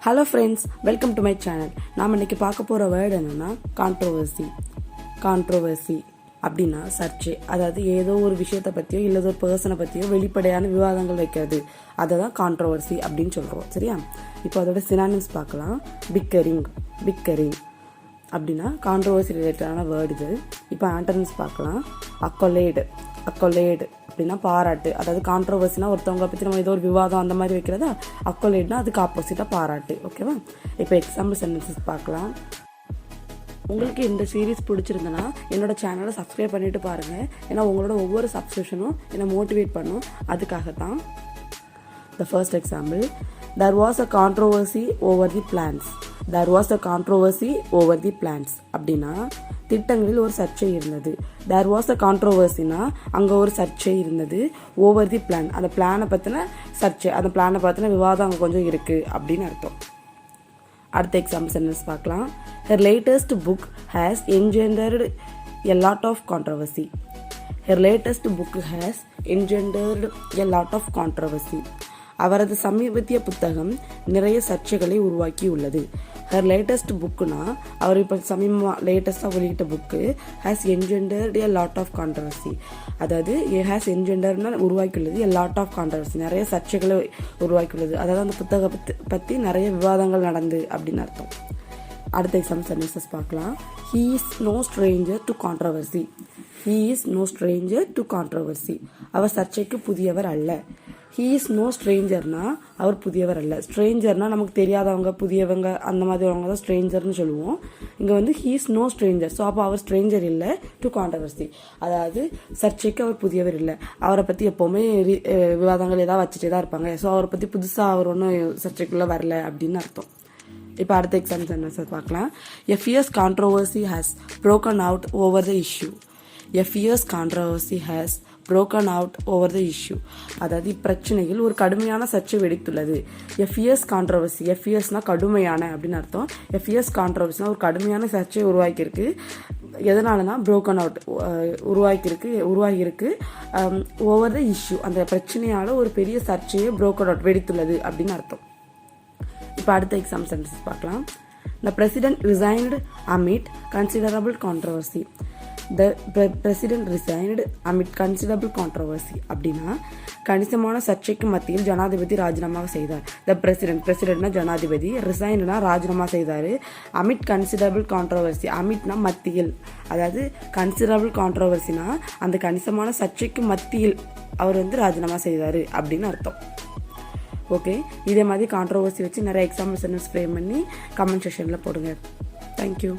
Hello friends, welcome to my channel. நாம் இன்னைக்கு பார்க்க போகிற வேர்டு என்னென்னா கான்ட்ரோவர்சி அப்படின்னா சர்ச்சை. அதாவது ஏதோ ஒரு விஷயத்தை பற்றியோ இல்லை ஒரு பர்சனை பற்றியோ வெளிப்படையான விவாதங்கள் வைக்கிறது, அதை தான் கான்ட்ரோவர்சி அப்படின்னு சொல்கிறோம். சரியா? இப்போ அதோட சினானிம்ஸ் பார்க்கலாம். பிக்கரிங் அப்படின்னா கான்ட்ரோவர்சி ரிலேட்டடான வேர்டு இது. இப்போ ஆண்டனிம்ஸ் பார்க்கலாம். அக்கொலேடு அப்படின்னா பாராட்டு. அதாவது கான்ட்ரோவர்சினா ஒருத்தவங்க பற்றி நம்ம ஏதோ ஒரு விவாதம் அந்த மாதிரி வைக்கிறதா. அக்கொலேட்னா அதுக்கு ஆப்போசிட்டாக பாராட்டு. ஓகேவா? இப்போ எக்ஸாம்பிள் சென்டென்சஸ் பார்க்கலாம். உங்களுக்கு இந்த சீரீஸ் பிடிச்சிருந்தனா என்னோட சேனலை சப்ஸ்கிரைப் பண்ணிட்டு பாருங்க. ஏன்னா உங்களோட ஒவ்வொரு சப்ஸ்கிரிப்ஷனும் என்னை மோட்டிவேட் பண்ணும். அதுக்காக தான். The first example, there was a controversy over the plans. அப்படின்னா திட்டங்களில் ஒரு சர்ச்சை இருந்தது. there was a controversy-னா அங்கே ஒரு சர்ச்சை இருந்தது. over the plan, அந்த பிளானை பற்றின சர்ச்சை, அந்த பிளானை பற்றின விவாதம் அங்கே கொஞ்சம் இருக்குது அப்படின்னு அர்த்தம். அடுத்த எக்ஸாம்பிள் சென்டென்ஸ் பார்க்கலாம். her latest book has engendered a lot of controversy. அவரது சமீபத்திய புத்தகம் நிறைய சர்ச்சைகளை உருவாக்கி உள்ளது. ஹர் லேட்டஸ்ட் புக்குனா அவர் இப்போ லேட்டஸ்டாக வெளியிட்ட book has engendered a lot of controversy. அதாவது ஹேஸ் என்ஜெண்டர்னா உருவாக்கியுள்ளது, எ லாட் ஆஃப் கான்ட்ரவர்சி, நிறைய சர்ச்சைகளை உருவாக்கியுள்ளது. அதாவது அந்த புத்தகத்தை பற்றி நிறைய விவாதங்கள் நடந்து அப்படின்னு அர்த்தம். அடுத்த எக்ஸாம்பிள் சென்டென்சஸ் பார்க்கலாம். He is no stranger to controversy. அவர் சர்ச்சைக்கு புதியவர் அல்ல. He is no strangerனா அவர் புதியவர் அல்ல. ஸ்ட்ரேஞ்சர்னா நமக்கு தெரியாதவங்க, புதியவங்க, அந்த மாதிரி அவங்க தான் ஸ்ட்ரேஞ்சர்னு சொல்லுவோம். இங்கே வந்து he is no stranger. So அப்போ அவர் ஸ்ட்ரேஞ்சர் இல்லை டு கான்ட்ரவர்சி. அதாவது சர்ச்சைக்கு அவர் புதியவர் இல்லை. அவரை பற்றி எப்போவுமே விவாதங்கள் ஏதாவது வச்சுட்டே தான் இருப்பாங்க. ஸோ அவரை பற்றி புதுசாக அவர் ஒன்றும் சர்ச்சைக்குள்ளே வரல அப்படின்னு அர்த்தம். இப்போ அடுத்த எக்ஸாம்பிள் சென்டென்சஸ் பார்க்கலாம். A fierce controversy has broken out over the issue. அதாவது இப்பிரச்சனையில் ஒரு கடுமையான சர்ச்சை வெடித்துள்ளது. A fierce controversy, fierceனா கடுமையான அப்படின்னு அர்த்தம். A fierce controversy ஒரு கடுமையான சர்ச்சை உருவாக்கியிருக்கு. எதனாலனா broken out உருவாகியிருக்கு. over the issue, அந்த பிரச்சனையால ஒரு பெரிய சர்ச்சையை broken out வெடித்துள்ளது அப்படின்னு அர்த்தம். இப்போ அடுத்த எக்ஸாம் சென்டென்சஸ் பார்க்கலாம். The president resigned amid considerable controversy. அப்படின்னா கணிசமான சர்ச்சைக்கு மத்தியில் ஜனாதிபதி ராஜினாமா செய்தார். த பிரசிடென்ட்னா ஜனாதிபதி, ரிசைன்னா ராஜினாமா செய்தார். அமிட் கன்சிடரபிள் கான்ட்ரவர்சி, அமிட்னா மத்தியில், அதாவது கன்சிடரபிள் கான்ட்ரவர்சினா அந்த கணிசமான சர்ச்சைக்கு மத்தியில் அவர் வந்து ராஜினாமா செய்தார் அப்படின்னு அர்த்தம். ஓகே, இதே மாதிரி கான்ட்ரோவர்சி வச்சு நிறைய எக்ஸாம்பிள் சென்டென்ஸ் ஃப்ரேம் பண்ணி கமெண்ட் செக்ஷனில் போடுங்க. தேங்க்யூ.